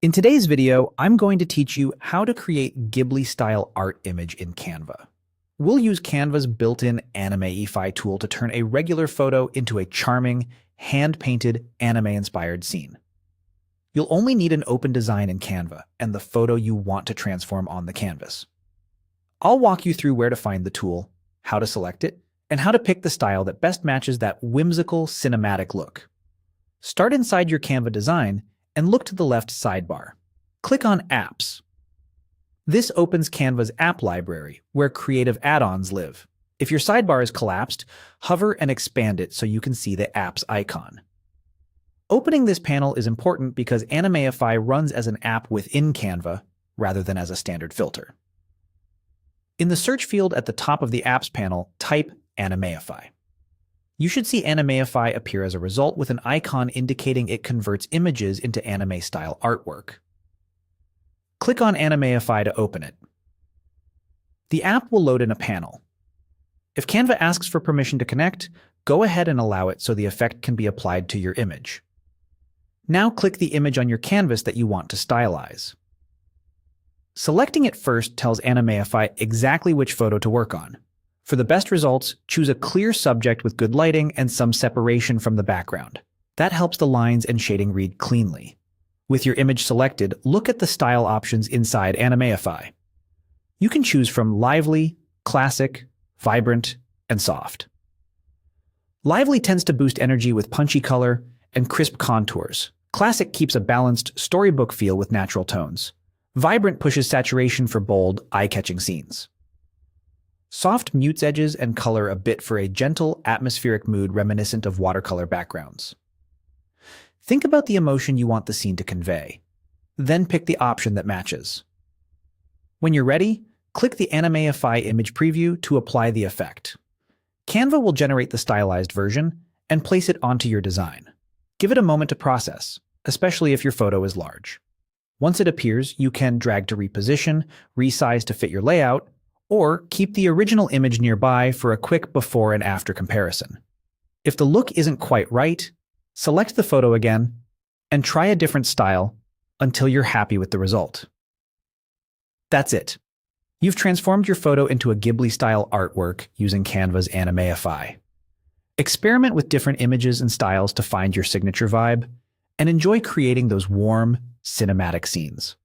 In today's video, I'm going to teach you how to create Ghibli-style art image in Canva. We'll use Canva's built-in Anime-ify tool to turn a regular photo into a charming, hand-painted, anime-inspired scene. You'll only need an open design in Canva and the photo you want to transform on the canvas. I'll walk you through where to find the tool, how to select it, and how to pick the style that best matches that whimsical, cinematic look. Start inside your Canva design and look to the left sidebar. Click on Apps. This opens Canva's app library, where creative add-ons live. If your sidebar is collapsed, hover and expand it so you can see the app's icon. Opening this panel is important because Anime-ify runs as an app within Canva rather than as a standard filter. In the search field at the top of the Apps panel, type Anime-ify. You should see Anime-ify appear as a result with an icon indicating it converts images into anime-style artwork. Click on Anime-ify to open it. The app will load in a panel. If Canva asks for permission to connect, go ahead and allow it so the effect can be applied to your image. Now click the image on your canvas that you want to stylize. Selecting it first tells Anime-ify exactly which photo to work on. For the best results, choose a clear subject with good lighting and some separation from the background. That helps the lines and shading read cleanly. With your image selected, look at the style options inside Anime-ify. You can choose from lively, classic, vibrant, and soft. Lively tends to boost energy with punchy color and crisp contours. Classic keeps a balanced storybook feel with natural tones. Vibrant pushes saturation for bold, eye-catching scenes. Soft mutes edges and color a bit for a gentle, atmospheric mood reminiscent of watercolor backgrounds. Think about the emotion you want the scene to convey. Then pick the option that matches. When you're ready, click the Anime-ify image preview to apply the effect. Canva will generate the stylized version and place it onto your design. Give it a moment to process, especially if your photo is large. Once it appears, you can drag to reposition, resize to fit your layout, or keep the original image nearby for a quick before and after comparison. If the look isn't quite right, select the photo again and try a different style until you're happy with the result. That's it. You've transformed your photo into a Ghibli-style artwork using Canva's Anime-ify. Experiment with different images and styles to find your signature vibe, and enjoy creating those warm, cinematic scenes.